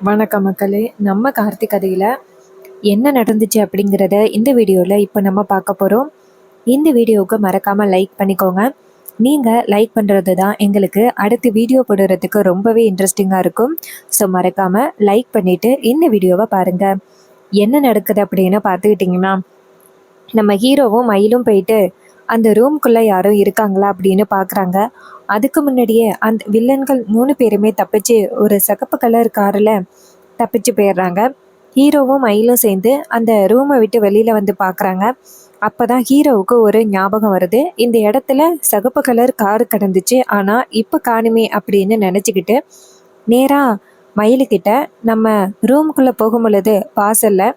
வணக்கம் மக்களே. நம்ம கார்த்திக் கதையில் என்ன நடந்துச்சு அப்படிங்கிறத இந்த வீடியோவில் இப்போ நம்ம பார்க்க போகிறோம். இந்த வீடியோவுக்கு மறக்காமல் லைக் பண்ணிக்கோங்க. நீங்கள் லைக் பண்ணுறது தான் எங்களுக்கு அடுத்து வீடியோ போடுறதுக்கு ரொம்பவே இன்ட்ரெஸ்டிங்காக இருக்கும். ஸோ மறக்காமல் லைக் பண்ணிவிட்டு இந்த வீடியோவை பாருங்கள். என்ன நடக்குது அப்படின்னு பார்த்துக்கிட்டிங்கன்னா, நம்ம ஹீரோவும் மயிலும் போயிட்டு அந்த ரூம்குள்ளே யாரும் இருக்காங்களா அப்படின்னு பார்க்குறாங்க. அதுக்கு முன்னாடியே அந்த வில்லன்கள் 3 பேருமே தப்பிச்சு ஒரு சிகப்பு கலர் காரில் தப்பிச்சு போயிடுறாங்க. ஹீரோவும் மயிலும் சேர்ந்து அந்த ரூமை விட்டு வெளியில் வந்து பார்க்குறாங்க. அப்போ தான் ஹீரோவுக்கு ஒரு ஞாபகம் வருது. இந்த இடத்துல சிகப்பு கலர் கார் கிடந்துச்சு, ஆனால் இப்போ காணுமே அப்படின்னு நினச்சிக்கிட்டு நேராக மயிலுக்கிட்ட நம்ம ரூம்குள்ளே போகும் பொழுது வாசலில்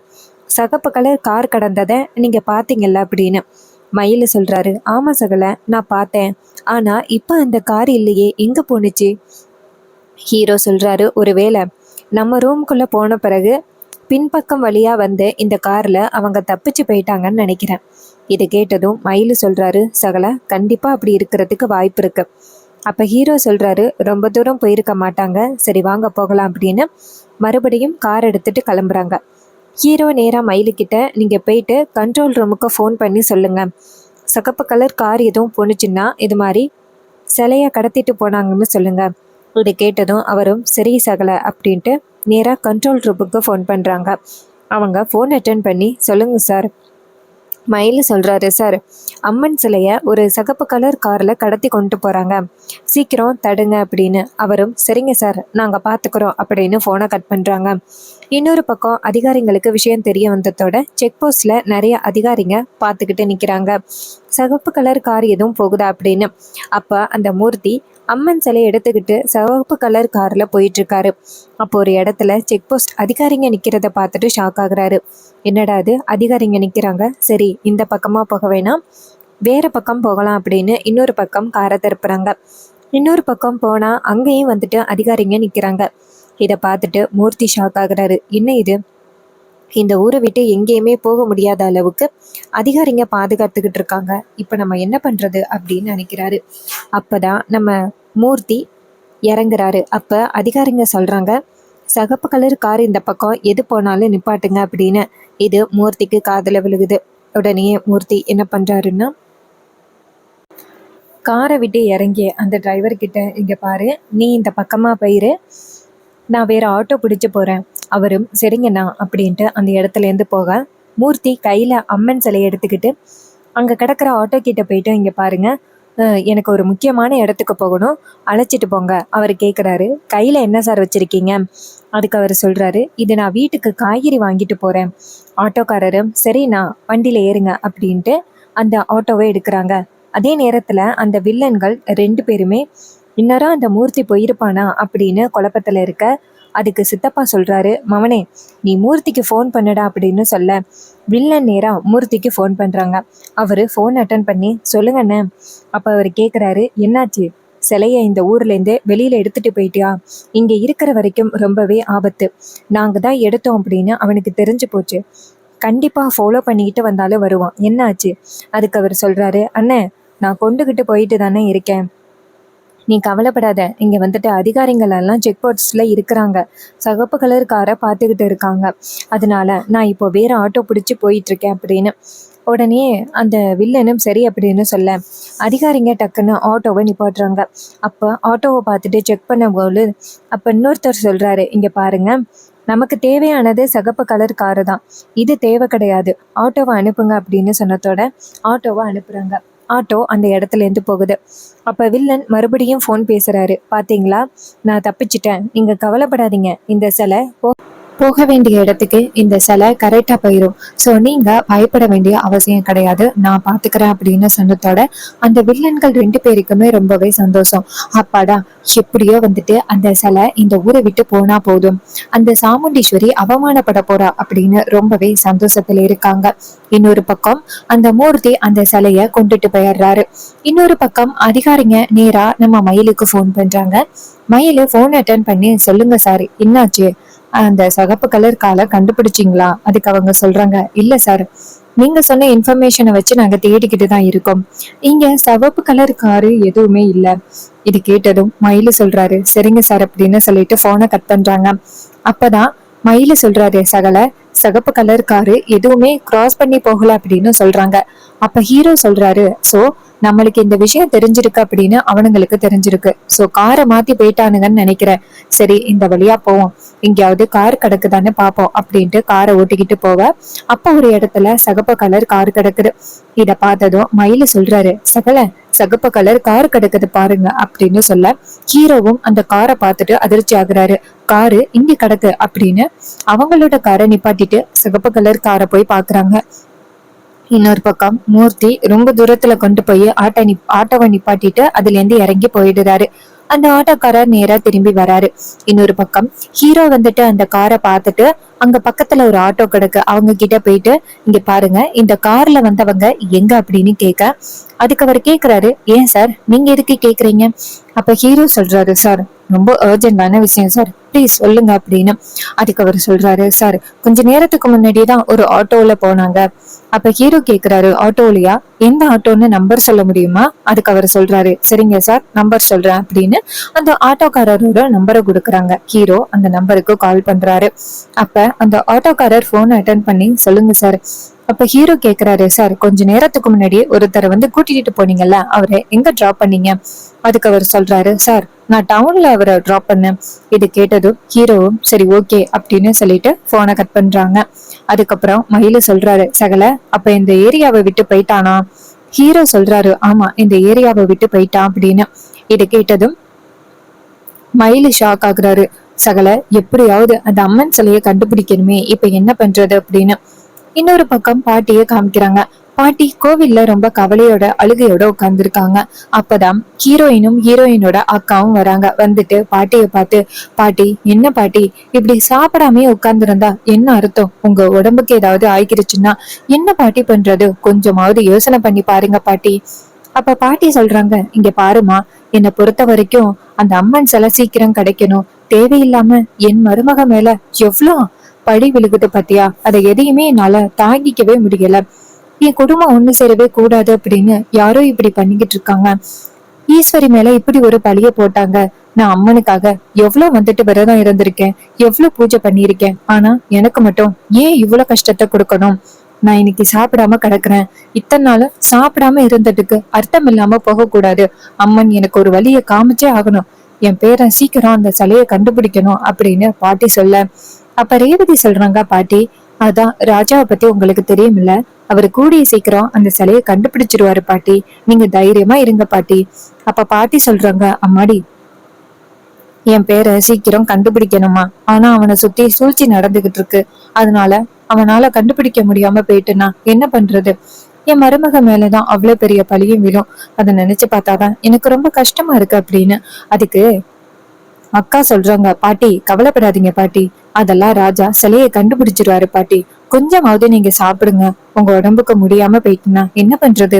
சிகப்பு கலர் கார் கடந்ததை நீங்கள் பார்த்தீங்கல்ல அப்படின்னு மயில் சொல்கிறாரு. ஆமாம் சகலை, நான் பார்த்தேன். ஆனால் இப்போ அந்த கார் இல்லையே, எங்கே போணுச்சு? ஹீரோ சொல்கிறாரு, ஒருவேளை நம்ம ரூம்குள்ளே போன பிறகு பின்பக்கம் வழியாக வந்து இந்த காரில் அவங்க தப்பிச்சு போயிட்டாங்கன்னு நினைக்கிறேன். இதை கேட்டதும் மயில் சொல்கிறாரு, சகலை, கண்டிப்பாக அப்படி இருக்கிறதுக்கு வாய்ப்பு இருக்குது. அப்போ ஹீரோ சொல்கிறாரு, ரொம்ப தூரம் போயிருக்க மாட்டாங்க, சரி வாங்க போகலாம் அப்படின்னு மறுபடியும் கார் எடுத்துகிட்டு கிளம்புறாங்க. ஹீரோ நேராக மயிலுக்கிட்ட, நீங்கள் போயிட்டு கண்ட்ரோல் ரூமுக்கு ஃபோன் பண்ணி சொல்லுங்கள், சிகப்பு கலர் கார் எதுவும் போணுச்சுன்னா இது மாதிரி சிலையை கடத்திட்டு போனாங்கன்னு சொல்லுங்கள். இதை கேட்டதும் அவரும் சரி சகலை அப்படின்ட்டு நேராக கண்ட்ரோல் ரூமுக்கு ஃபோன் பண்ணுறாங்க. அவங்க ஃபோன் அட்டன் பண்ணி சொல்லுங்கள் சார். மயில் சொல்கிறாரு, சார், அம்மன் சிலையை ஒரு சிகப்பு கலர் காரில் கடத்தி கொண்டு போகிறாங்க, சீக்கிரம் தடுங்க அப்படின்னு. அவரும் சரிங்க சார், நாங்கள் பார்த்துக்குறோம் அப்படின்னு ஃபோனை கட் பண்ணுறாங்க. இன்னொரு பக்கம் அதிகாரிங்களுக்கு விஷயம் தெரிய வந்ததோட செக் போஸ்ட்டில் நிறைய அதிகாரிங்க பார்த்துக்கிட்டு நிற்கிறாங்க. சிகப்பு கலர் கார் எதுவும் போகுதா அப்படின்னு. அப்போ அந்த மூர்த்தி அம்மன் சிலையை எடுத்துக்கிட்டு சிவப்பு கலர் காரில் போயிட்டுருக்காரு. அப்போ ஒரு இடத்துல செக் போஸ்ட் அதிகாரிங்க நிற்கிறத பார்த்துட்டு ஷாக் ஆகுறாரு. என்னடா அது, அதிகாரிங்க நிற்கிறாங்க, சரி இந்த பக்கமாக போக வேணாம், வேறு பக்கம் போகலாம் அப்படின்னு இன்னொரு பக்கம் காரை திருப்புறாங்க. இன்னொரு பக்கம் போனால் அங்கேயும் வந்துட்டு அதிகாரிங்க நிற்கிறாங்க. இதை பார்த்துட்டு மூர்த்தி ஷாக் ஆகுறாரு. என்ன இது, இந்த ஊரை விட்டு எங்கேயுமே போக முடியாத அளவுக்கு அதிகாரிங்க பாதுகாத்துக்கிட்டு இருக்காங்க, இப்போ நம்ம என்ன பண்ணுறது அப்படின்னு நினைக்கிறாரு. அப்போ தான் நம்ம மூர்த்தி இறங்குறாரு. அப்போ அதிகாரிங்க சொல்கிறாங்க, சிகப்பு கலர் கார் இந்த பக்கம் எது போனாலும் நிப்பாட்டுங்க அப்படின்னு. இது மூர்த்திக்கு காதில் விழுகுது. உடனே மூர்த்தி என்ன பண்ணுறாருன்னா, காரை விட்டு இறங்கி அந்த டிரைவர்கிட்ட, இங்கே பாரு, நீ இந்த பக்கமாக போயிரு, நான் வேறு ஆட்டோ பிடிச்சி போகிறேன். அவரும் சரிங்கண்ணா அப்படின்ட்டு அந்த இடத்துலேருந்து போக, மூர்த்தி கையில் அம்மன் சிலையை எடுத்துக்கிட்டு அங்கே கிடக்கிற ஆட்டோ கிட்ட போயிட்டு, இங்கே பாருங்கள், எனக்கு ஒரு முக்கியமான இடத்துக்கு போகணும், அழைச்சிட்டு போங்க. அவர் கேட்குறாரு, கையில் என்ன சார் வச்சுருக்கீங்க? அதுக்கு அவர் சொல்கிறாரு, இது நான் வீட்டுக்கு காய்கறி வாங்கிட்டு போகிறேன். ஆட்டோக்காரரும் சரிண்ணா வண்டியில் ஏறுங்க அப்படின்ட்டு அந்த ஆட்டோவை எடுக்கிறாங்க. அதே நேரத்தில் அந்த வில்லன்கள் 2 பேருமே இன்னரும் அந்த மூர்த்தி போயிருப்பானா அப்படின்னு குழப்பத்தில் இருக்க, அதுக்கு சித்தப்பா சொல்கிறாரு, மவனே நீ மூர்த்திக்கு ஃபோன் பண்ணுடா அப்படின்னு சொல்ல, வில்லன் நேராக மூர்த்திக்கு ஃபோன் பண்ணுறாங்க. அவர் ஃபோன் அட்டன் பண்ணி சொல்லுங்கண்ணே. அப்போ அவர் கேட்குறாரு, என்னாச்சு, சிலையை இந்த ஊர்லேருந்து வெளியில் எடுத்துகிட்டு போயிட்டியா? இங்கே இருக்கிற வரைக்கும் ரொம்பவே ஆபத்து, நாங்கள் தான் எடுத்தோம் அப்படின்னு அவனுக்கு தெரிஞ்சு போச்சு, கண்டிப்பாக ஃபாலோ பண்ணிக்கிட்டு வந்தாலும் வருவான், என்னாச்சு? அதுக்கு அவர் சொல்கிறாரு, அண்ணே நான் கொண்டுக்கிட்டு போயிட்டு தானே இருக்கேன், நீ கவலைப்படாத, இங்கே வந்துட்டு அதிகாரிகள் எல்லாம் செக் போஸ்ட்டில் இருக்கிறாங்க, சிகப்பு கலர் காரை பார்த்துக்கிட்டு இருக்காங்க, அதனால நான் இப்போ வேறு ஆட்டோ பிடிச்சி போயிட்டுருக்கேன் அப்படின்னு. உடனே அந்த வில்லனும் சரி அப்படின்னு சொல்ல, அதிகாரிங்க டக்குன்னு ஆட்டோவை நிப்பாட்டுறாங்க. அப்போ ஆட்டோவை பார்த்துட்டு செக் பண்ணும்போது அப்போ இன்னொருத்தர் சொல்கிறாரு, இங்கே பாருங்கள், நமக்கு தேவையானது சிகப்பு கலர் காரு தான், இது தேவை கிடையாது, ஆட்டோவை அனுப்புங்க அப்படின்னு சொன்னதோட ஆட்டோவை அனுப்புகிறாங்க. ஆட்டோ அந்த இடத்துலேருந்து போகுது. அப்போ வில்லன் மறுபடியும் ஃபோன் பேசுகிறாரு, பார்த்தீங்களா, நான் தப்பிச்சிட்டேன், நீங்கள் கவலைப்படாதீங்க, இந்த சிலை போக வேண்டிய இடத்துக்கு இந்த சிலை கரெக்டாக போயிடும், ஸோ நீங்கள் பயப்பட வேண்டிய அவசியம் கிடையாது, நான் பார்த்துக்கிறேன் அப்படின்னு சொன்னதோட அந்த வில்லன்கள் 2 பேருக்குமே ரொம்பவே சந்தோஷம். அப்பாடா, எப்படியோ வந்துட்டு அந்த சிலை இந்த ஊரை விட்டு போனா போதும், அந்த சாமுண்டீஸ்வரி அவமானப்பட போறா அப்படின்னு ரொம்பவே சந்தோஷத்துல இருக்காங்க. இன்னொரு பக்கம் அந்த மூர்த்தி அந்த சிலையை கொண்டுட்டு போயிடுறாரு. இன்னொரு பக்கம் அதிகாரிங்க நேரா நம்ம மயிலுக்கு ஃபோன் பண்றாங்க. மயிலு ஃபோன் அட்டன் பண்ணி, சொல்லுங்க சார், என்னாச்சு, அந்த சிகப்பு கலர் காரை கண்டுபிடிச்சிங்களா? அதுக்கு அவங்க சொல்றாங்க, இல்ல சார், நீங்க சொன்ன இன்ஃபர்மேஷனை வச்சு நாங்க தேடிக்கிட்டு தான் இருக்கோம், இங்க சிவப்பு கலர் காரு எதுவுமே இல்லை. இது கேட்டதும் மயிலு சொல்றாரு, சரிங்க சார் அப்படின்னு சொல்லிட்டு போனை கட் பண்றாங்க. அப்பதான் மயிலு சொல்றாரு, சகல சிகப்பு கலர் காரு எதுவுமே கிராஸ் பண்ணி போகல அப்படின்னு சொல்றாங்க. அப்ப ஹீரோ சொல்றாரு, சோ நம்மளுக்கு இந்த விஷயம் தெரிஞ்சிருக்கு அப்படின்னு அவனுங்களுக்கு தெரிஞ்சிருக்கு. சோ காரை மாத்தி போயிட்டானுங்கன்னு நினைக்கிறேன். சரி, இந்த வழியா போவோம், எங்கேயாவது கார் கிடக்குதான்னு பாப்போம் அப்படின்ட்டு காரை ஓட்டிக்கிட்டு போவ அப்ப ஒரு இடத்துல சிகப்பு கலர் கார் கிடக்குது. இத பார்த்ததும் மயிலு சொல்றாரு, சகல சிகப்பு கலர் கார் கிடக்குது பாருங்க அப்படின்னு சொல்ல ஹீரோவும் அந்த காரை பார்த்துட்டு அதிர்ச்சி ஆகுறாரு. காரு இங்க கிடக்கு அப்படின்னு அவங்களோட காரை நிப்பாட்டிட்டு சிகப்பு கலர் காரை போய் பாக்குறாங்க. இன்னொரு பக்கம் மூர்த்தி ரொம்ப தூரத்துல கொண்டு போய் ஆட்டோவை நிப்பாட்டிட்டு அதுல இருந்து இறங்கி போயிடுறாரு. அந்த ஆட்டோக்காரர் நேரா திரும்பி வராரு. இன்னொரு பக்கம் ஹீரோ வந்துட்டு அந்த காரை பார்த்துட்டு அங்க பக்கத்துல ஒரு ஆட்டோ கிடக்கு, அவங்க கிட்ட போயிட்டு, இங்க பாருங்க இந்த கார்ல வந்தவங்க எங்க அப்படின்னு கேட்க அதுக்கு அவர் கேக்குறாரு, ஏன் சார் நீங்க எதுக்கு கேக்குறீங்க? அப்ப ஹீரோ சொல்றாரு, சார் ரொம்ப அர்ஜென்டான விஷயம் சார், ப்ளீஸ் சொல்லுங்க அப்படின்னு. அதுக்கு அவர் சொல்றாரு, சார் கொஞ்ச நேரத்துக்கு முன்னாடிதான் ஒரு ஆட்டோல போனாங்க. அப்ப ஹீரோ கேக்குறாரு, ஆட்டோலயா? எந்த ஆட்டோன்னு நம்பர் சொல்ல முடியுமா? அதுக்கு அவர் சொல்றாரு, சரிங்க சார் நம்பர் சொல்றேன் அப்படின்னு அந்த ஆட்டோக்காரரோட நம்பரை கொடுக்குறாங்க. ஹீரோ அந்த நம்பருக்கு கால் பண்றாரு. அப்ப அந்த ஆட்டோக்காரர் போன் அட்டன் பண்ணி, சொல்லுங்க சார். அப்ப ஹீரோ கேக்குறாரு, சார் கொஞ்ச நேரத்துக்கு முன்னாடி ஒருத்தரை வந்து கூட்டிட்டு போனீங்கல்ல, அவரை எங்க டிராப் பண்ணீங்க? அதுக்கு அவர் சொல்றாரு, சார் நான் டவுன்ல அவரை டிராப் பண்ணேன். இது கேட்டதும் ஹீரோவும் சரி ஓகே அப்படின்னு சொல்லிட்டு போனை கட் பண்றாங்க. அதுக்கப்புறம் மயிலு சொல்றாரு, சகல அப்ப இந்த ஏரியாவை விட்டு போயிட்டானா? ஹீரோ சொல்றாரு, ஆமா இந்த ஏரியாவை விட்டு போயிட்டான் அப்படின்னு. இதை கேட்டதும் மயிலு ஷாக் ஆகுறாரு. சகல எப்படியாவது அந்த அம்மன் சிலையை கண்டுபிடிக்கணுமே, இப்ப என்ன பண்றது அப்படின்னு. இன்னொரு பக்கம் பாட்டிய காமிக்கிறாங்க. பாட்டி கோவில்ல ரொம்ப கவலையோட அழுகையோட உட்கார்ந்துருக்காங்க. அப்பதான் ஹீரோயினும் ஹீரோயினோட அக்காவும் வராங்க. வந்துட்டு பாட்டிய பார்த்து, பாட்டி என்ன பாட்டி இப்படி சாப்பிடாமே உட்கார்ந்துருந்தா என்ன அர்த்தம்? உங்க உடம்புக்கு ஏதாவது ஆயிக்கிருச்சுன்னா என்ன பாட்டி பண்றது? கொஞ்சமாவது யோசனை பண்ணி பாருங்க பாட்டி. அப்ப பாட்டி சொல்றாங்க, இங்க பாருமா, என்னை பொறுத்த வரைக்கும் அந்த அம்மன் சிலை சீக்கிரம் கிடைக்கணும். தேவையில்லாம என் மருமக மேல எவ்வளவு பழி விழுகுது பாத்தியா? அதை எதையுமே என்னால தாங்கிக்கவே முடியல. என் குடும்பம் ஒண்ணு சேரவே கூடாது அப்படின்னு யாரோ இப்படி பண்ணிக்கிட்டு இருக்காங்க. ஈஸ்வரி மேல இப்படி ஒரு பழிய போட்டாங்க. நான் அம்மனுக்காக எவ்வளவு வந்துட்டு விரதம் இருந்திருக்கேன், எவ்வளவு பூஜை பண்ணியிருக்கேன். ஆனா எனக்கு மட்டும் ஏன் இவ்வளவு கஷ்டத்தை கொடுக்கணும்? நான் இன்னைக்கு சாப்பிடாம கிடக்குறேன். இத்தனை நாளும் சாப்பிடாம இருந்ததுக்கு அர்த்தம் இல்லாம போக கூடாது. அம்மன் எனக்கு ஒரு வழியை காமிச்சே ஆகணும். என் பேரன் சீக்கிரம் அந்த சிலையை கண்டுபிடிக்கணும் அப்படின்னு பாட்டி சொல்ல, அப்ப ரேவதி சொல்றாங்க, பாட்டி அதான் ராஜாவை பத்தி உங்களுக்கு தெரியுமில்ல, அவரு கூடிய சீக்கிரம் அந்த சிலையை கண்டுபிடிச்சிருவாரு பாட்டி, நீங்க தைரியமா இருங்க பாட்டி. அப்ப பாட்டி சொல்றாங்க, அம்மாடி என் பேரை சீக்கிரம் கண்டுபிடிக்கணுமா, ஆனா அவனை சுத்தி சூழ்ச்சி நடந்துகிட்டு இருக்கு. அதனால அவனால கண்டுபிடிக்க முடியாம போயிட்டுனா என்ன பண்றது? என் மருமக மேலதான் அவ்வளவு பெரிய பழியும் விழும். அதை நினைச்சு பார்த்தாதான் எனக்கு ரொம்ப கஷ்டமா இருக்கு அப்படின்னு. அதுக்கு அக்கா சொல்றாங்க, பாட்டி கவலைப்படாதீங்க பாட்டி, அதெல்லாம் ராஜா சிலையை கண்டுபிடிச்சிருவாரு பாட்டி. கொஞ்சமாவது நீங்க சாப்பிடுங்க, உங்க உடம்புக்கு முடியாம போயிட்டுனா என்ன பண்றது?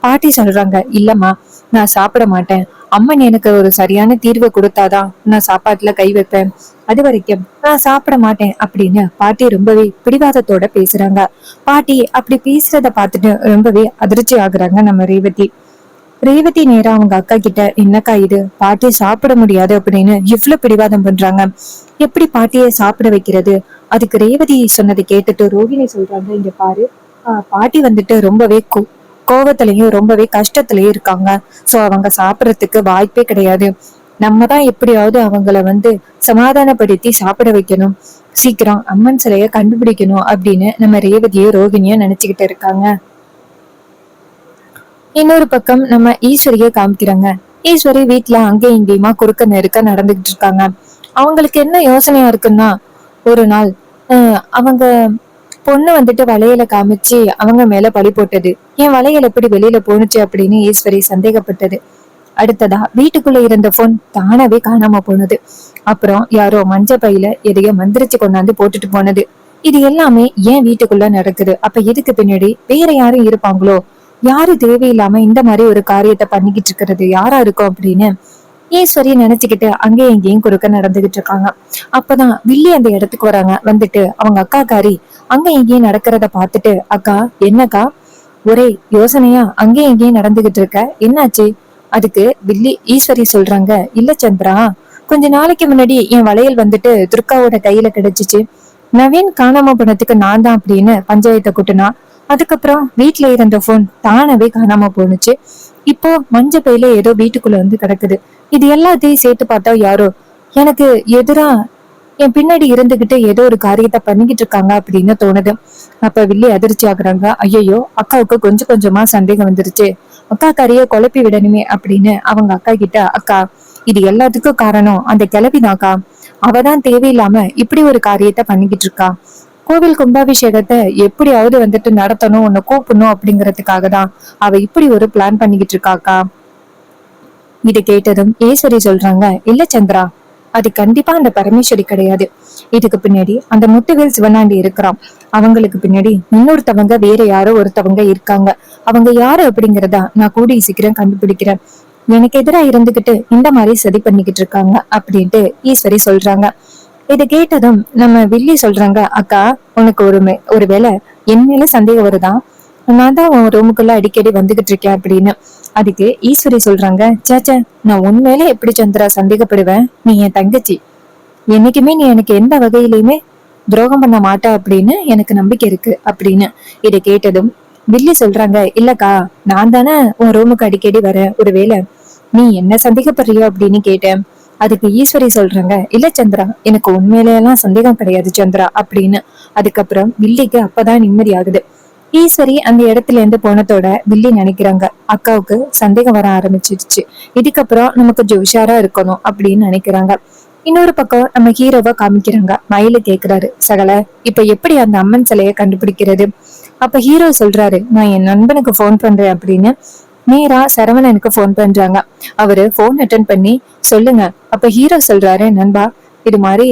பாட்டி சொல்றாங்க, இல்லம்மா நான் சாப்பிட மாட்டேன். அம்மன் எனக்கு ஒரு சரியான தீர்வு கொடுத்தாதான் நான் சாப்பாட்டுல கை வைப்பேன். அது வரைக்கும் நான் சாப்பிட மாட்டேன் அப்படின்னு பாட்டி ரொம்பவே பிடிவாதத்தோட பேசுறாங்க. பாட்டி அப்படி பேசுறத பார்த்துட்டு ரொம்பவே அதிர்ச்சி ஆகுறாங்க நம்ம ரேவதி. ரேவதி நேரா அவங்க அக்கா கிட்ட, என்னக்கா இது, பாட்டி சாப்பிட முடியாது அப்படின்னு இவ்வளவு பிடிவாதம் பண்றாங்க, எப்படி பாட்டியை சாப்பிட வைக்கிறது? அதுக்கு ரேவதி சொன்னதை கேட்டுட்டு ரோகிணி சொல்றாங்க, இங்க பாரு, பாட்டி வந்துட்டு ரொம்பவே கோவத்திலையும் ரொம்பவே கஷ்டத்திலயும் இருக்காங்க. சோ அவங்க சாப்பிடறதுக்கு வாய்ப்பே கிடையாது. நம்ம தான் எப்படியாவது அவங்கள வந்து சமாதானப்படுத்தி சாப்பிட வைக்கணும். சீக்கிரம் அம்மன் சிலைய கண்டுபிடிக்கணும் அப்படின்னு நம்ம ரேவதியும் ரோகிணியும் நினைச்சுக்கிட்டு இருக்காங்க. இன்னொரு பக்கம் நம்ம ஈஸ்வரிய காமிக்கிறாங்க. ஈஸ்வரி வீட்டுல அங்கே இங்கேயுமா குறுக்க நெருக்க நடந்துகிட்டு இருக்காங்க. அவங்களுக்கு என்ன யோசனையா இருக்குன்னா, ஒரு நாள் அவங்க பொண்ணு வந்துட்டு வளையல காமிச்சு அவங்க மேல பழி போட்டது. என் வளையல் எப்படி வெளியில போனுச்சு அப்படின்னு ஈஸ்வரி சந்தேகப்பட்டது. அடுத்ததா வீட்டுக்குள்ள இருந்த போன் தானாவே காணாம போனது. அப்புறம் யாரோ மஞ்ச பையில எதையோ மந்திரிச்சு கொண்டாந்து போட்டுட்டு போனது. இது எல்லாமே ஏன் வீட்டுக்குள்ள நடக்குது? அப்ப இதுக்கு பின்னாடி வேற யாரும் இருப்பாங்களோ? யாரு தேவையில்லாம இந்த மாதிரி ஒரு காரியத்தை பண்ணிக்கிட்டு இருக்கிறது யாரா இருக்கும் அப்படின்னு ஈஸ்வரி நினைச்சுக்கிட்டு அங்கேயும் இங்கேயும் குறுக்க நடந்துகிட்டு இருக்காங்க. அப்பதான் வில்லி அந்த இடத்துக்கு வராங்க. வந்துட்டு அவங்க அக்கா காரி அங்க இங்கேயும் நடக்கிறத பார்த்துட்டு, அக்கா என்னக்கா ஒரே யோசனையா அங்கேயும் இங்கேயும் நடந்துகிட்டு இருக்க, என்னாச்சு? அதுக்கு வில்லி ஈஸ்வரி சொல்றாங்க, இல்ல சந்திரா, கொஞ்ச நாளைக்கு முன்னாடி என் வளையல் வந்துட்டு துர்காவோட கையில கிடைச்சிச்சு. நவீன் காணாம போனதுக்கு நான் தான் அப்படின்னு பஞ்சாயத்தை கூட்டினா. அதுக்கப்புறம் வீட்டுல இருந்த போன் தானாவே காணாம போனுச்சு. இப்போ மஞ்ச பையில ஏதோ வீட்டுக்குள்ள வந்து கிடக்குது. இது எல்லாத்தையும் சேர்த்து பார்த்தா யாரோ எனக்கு எதிரா என் பின்னாடி இருந்துகிட்டு ஏதோ ஒரு காரியத்தை பண்ணிக்கிட்டு இருக்காங்க அப்படின்னு தோணுது. அப்ப வில்லி அதிர்ச்சி ஆகுறாங்க. ஐயோ, அக்காவுக்கு கொஞ்சம் கொஞ்சமா சந்தேகம் வந்துருச்சு. அக்கா கரைய குழப்பி விடணுமே அப்படின்னு அவங்க அக்கா கிட்ட, அக்கா இது எல்லாத்துக்கும் காரணம் அந்த கிளவிதாக்கா. அவதான் தேவையில்லாம இப்படி ஒரு காரியத்தை பண்ணிக்கிட்டு இருக்கா. கோவில் கும்பாபிஷேகத்தை எப்படியாவது வந்துட்டு நடத்தணும், உன்னை கூப்பிடணும் அப்படிங்கறதுக்காக தான் அவ இப்படி ஒரு பிளான் பண்ணிக்கிட்டு இருக்காக்கா. இதை கேட்டதும் ஈஸ்வரி சொல்றாங்க, இல்ல சந்திரா, அது கண்டிப்பா அந்த பரமேஸ்வரி கிடையாது. இதுக்கு பின்னாடி அந்த முத்துவேல் சிவனாண்டி இருக்கிறான். அவங்களுக்கு பின்னாடி இன்னொருத்தவங்க வேற யாரோ ஒருத்தவங்க இருக்காங்க. அவங்க யாரு அப்படிங்கறதா நான் கூடிய சீக்கிரம் கண்டுபிடிக்கிறேன். எனக்கு எதிராக இருந்துகிட்டு இந்த மாதிரி சதி பண்ணிக்கிட்டு இருக்காங்க அப்படின்ட்டு ஈஸ்வரி சொல்றாங்க. இதை கேட்டதும் நம்ம வில்லி சொல்றாங்க, அக்கா உனக்கு ஒருவேளை என் மேல சந்தேகம் வருதா? நான் தான் உன் ரூமுக்குள்ள அடிக்கடி வந்துகிட்டு இருக்கேன் அப்படின்னு. அதுக்கு ஈஸ்வரி சொல்றாங்க, சேச்சா, நான் உண்மையில எப்படி சந்திரா சந்தேகப்படுவேன்? நீ என் தங்கச்சி, என்னைக்குமே நீ எனக்கு எந்த வகையிலயுமே துரோகம் பண்ண மாட்டா அப்படின்னு எனக்கு நம்பிக்கை இருக்கு அப்படின்னு. இதை கேட்டதும் வில்லி சொல்றாங்க, இல்லக்கா நான் தானே உன் ரூமுக்கு அடிக்கடி வரேன், ஒருவேளை நீ என்ன சந்தேகப்படுறியோ அப்படின்னு கேட்டேன். அதுக்கு ஈஸ்வரி சொல்றாங்க, இல்ல சந்திரா, எனக்கு உண்மையில சந்தேகம் கிடையாது சந்திரா அப்படின்னு. அதுக்கப்புறம் வில்லிக்கு அப்பதான் நிம்மதி ஆகுது. ஈஸ்வரி அந்த இடத்துல இருந்து போனதோட வில்லி நினைக்கிறாங்க, அக்காவுக்கு சந்தேகம் வர ஆரம்பிச்சிருச்சு, இதுக்கப்புறம் நமக்கு கொஞ்சம் உஷாரா இருக்கணும் அப்படின்னு நினைக்கிறாங்க. இன்னொரு பக்கம் நம்ம ஹீரோவை காமிக்கிறாங்க. மயிலு கேக்குறாரு, சகல இப்ப எப்படி அந்த அம்மன் சிலைய கண்டுபிடிக்கிறது? அப்ப ஹீரோ சொல்றாரு, நான் என் நண்பனுக்கு போன் பண்றேன் அப்படின்னு. நேரா சரவணனுக்கு போன் பண்றாங்க. அவரு போன் அட்டன் பண்ணி சொல்லுங்க. அப்ப ஹீரோ சொல்றாரு, நண்பா இது மாதிரி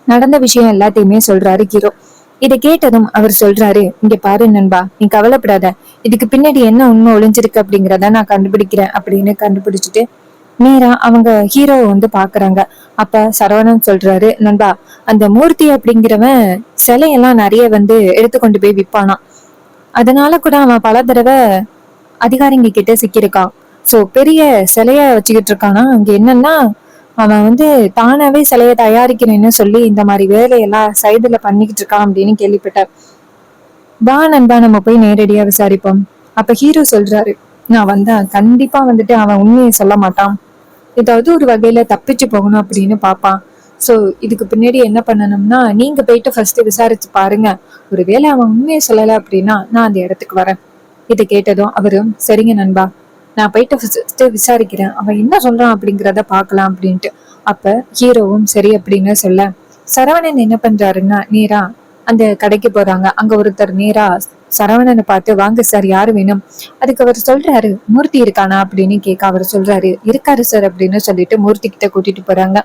நடந்த விஷயம் எல்லாத்தையுமே சொல்றாரு ஹீரோ. இதை கேட்டதும் அவர் சொல்றாரு, இங்க பாரு நண்பா, நீ கவலைப்படாத, இதுக்கு பின்னாடி என்ன உண்மை ஒளிஞ்சிருக்கு அப்படிங்கிறத நான் கண்டுபிடிக்கிறேன் அப்படின்னு கண்டுபிடிச்சிட்டு நேரா அவங்க ஹீரோவை வந்து பாக்குறாங்க. அப்ப சரவணன் சொல்றாரு, நண்பா அந்த மூர்த்தி அப்படிங்கிறவன் சிலையெல்லாம் நிறைய வந்து எடுத்துக்கொண்டு போய் விற்பானா. அதனால கூட அவன் பல தடவை அதிகாரிங்க கிட்ட சிக்கியிருக்கான். சோ பெரிய சிலைய வச்சுக்கிட்டு இருக்கானா. அங்க என்னன்னா அவன் வந்து தானாவே சிலைய தயாரிக்கிறேன்னு சொல்லி இந்த மாதிரி வேலையெல்லாம் சைடுல பண்ணிக்கிட்டு இருக்கான் அப்படின்னு கேள்விப்பட்டார். வா நண்பா நம்ம போய் நேரடியா விசாரிப்போம். அப்ப ஹீரோ சொல்றாரு, நான் வந்தா கண்டிப்பா வந்துட்டு அவன் உண்மையை சொல்ல மாட்டான், ஏதாவது ஒரு வகையில தப்பிச்சு போகணும் அப்படின்னு பாப்பான். சோ இதுக்கு பின்னாடி என்ன பண்ணணும்னா நீங்க போயிட்டு ஃபர்ஸ்ட் விசாரிச்சு பாருங்க, ஒருவேளை அவன் உண்மையை சொல்லல அப்படின்னா நான் அந்த இடத்துக்கு வரேன். இதை கேட்டதும் அவரும் சரிங்க நண்பா, நான் போயிட்டு ஃபர்ஸ்ட் விசாரிக்கிறேன், அவன் என்ன சொல்றான் அப்படிங்கிறத பாக்கலாம் அப்படின்ட்டு. அப்ப ஹீரோவும் சரி அப்படின்னு சொல்ல சரவணன் என்ன பண்றாருன்னா நேரா அந்த கடைக்கு போறாங்க. அங்க ஒருத்தர் நேரா சரவணனை பார்த்து, வாங்க சார் யாரு வேணும்? அதுக்கு அவர் சொல்றாரு, மூர்த்தி இருக்கானா அப்படின்னு கேட்க அவர் சொல்றாரு, இருக்காரு சார் அப்படின்னு சொல்லிட்டு மூர்த்தி கிட்ட கூட்டிட்டு போறாங்க.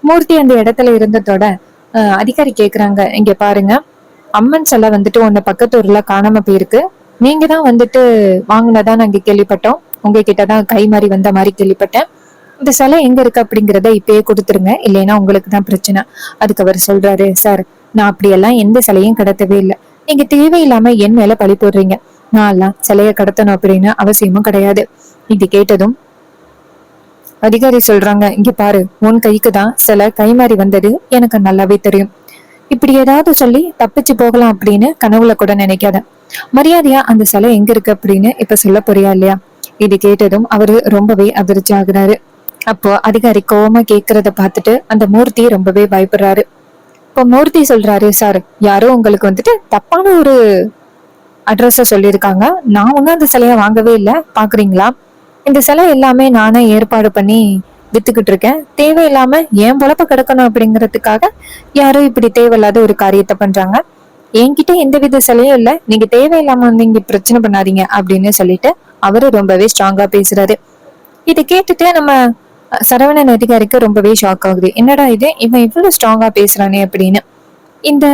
மூர்த்தி அந்த இடத்துல இருந்ததோட அதிகாரி கேக்குறாங்க, இங்க பாருங்க, அம்மன் சிலை வந்துட்டு உன்ன பக்கத்தூர்ல காணாம போயிருக்கு, நீங்க தான் வந்துட்டு வாங்கினதா நாங்க கேள்விப்பட்டோம், உங்ககிட்டதான் கை மாறி வந்த மாதிரி கேள்விப்பட்டேன், இந்த சிலை எங்க இருக்கு அப்படிங்கிறத இப்பயே கொடுத்துருங்க, இல்லைன்னா உங்களுக்கு தான் பிரச்சனை. அதுக்கு அவர் சொல்றாரு, சார் நான் அப்படியெல்லாம் எந்த சிலையும் கடத்தவே இல்லை, நீங்க தேவையில்லாம என் மேல பழி போடுறீங்க, நான் எல்லாம் சிலைய கடத்தணும் அப்படின்னு அவசியமும் கிடையாது. இது கேட்டதும் அதிகாரி சொல்றாங்க, இங்க பாரு, உன் கைக்கு தான் சிலை கைமாறி வந்தது எனக்கு நல்லாவே தெரியும், இப்படி ஏதாவது சொல்லி தப்பிச்சு போகலாம் அப்படின்னு கனவுல கூட நினைக்காத, மரியாதையா அந்த சிலை எங்க இருக்கு அப்படின்னு இப்ப சொல்ல போறியா இல்லையா? இது கேட்டதும் அவரு ரொம்பவே அதிர்ச்சி ஆகுறாரு. அப்போ அதிகாரி கோவமா கேக்குறத பார்த்துட்டு அந்த மூர்த்தி ரொம்பவே பயப்படுறாரு. இப்போ மூர்த்தி சொல்றாரு, சார் யாரோ உங்களுக்கு வந்துட்டு தப்பான ஒரு அட்ரஸ சொல்லியிருக்காங்க, நான் ஒன்னும் அந்த சிலைய வாங்கவே இல்லை, பாக்குறீங்களா, இந்த சிலை எல்லாமே நானே ஏற்பாடு பண்ணி வித்துக்கிட்டு இருக்கேன், தேவையில்லாம ஏன் பொழப்ப கிடக்கணும் அப்படிங்கறதுக்காக யாரோ இப்படி தேவையில்லாத ஒரு காரியத்தை பண்றாங்க, என்கிட்ட எந்த வித சிலையும் இல்ல, நீங்க தேவையில்லாம வந்து இங்க பிரச்சனை பண்ணாதீங்க அப்படின்னு சொல்லிட்டு அவரு ரொம்பவே ஸ்ட்ராங்கா பேசுறாரு. இதை கேட்டுட்டு நம்ம சரவணன் அதிகாரிக்கு ரொம்பவே ஷாக் ஆகுது, என்னடா இது, இவன் இவ்வளவு ஸ்ட்ராங்கா பேசுறானே அப்படின்னு. இந்த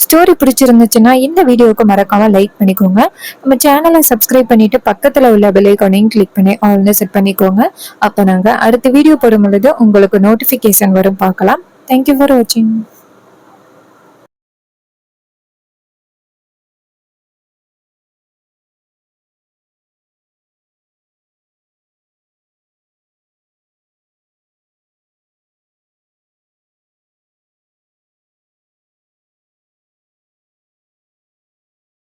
ஸ்டோரி பிடிச்சிருந்துச்சுன்னா இந்த வீடியோவுக்கு மறக்காம லைக் பண்ணிக்கோங்க, நம்ம சேனலை சப்ஸ்கிரைப் பண்ணிட்டு பக்கத்துல உள்ள பெல் ஐகானையும் கிளிக் பண்ணி ஆல்னு செட் பண்ணிக்கோங்க. அப்ப நாங்க அடுத்த வீடியோ போடும் பொழுது உங்களுக்கு நோட்டிபிகேஷன் வரும், பார்க்கலாம். தேங்க்யூ ஃபார் வாட்சிங்.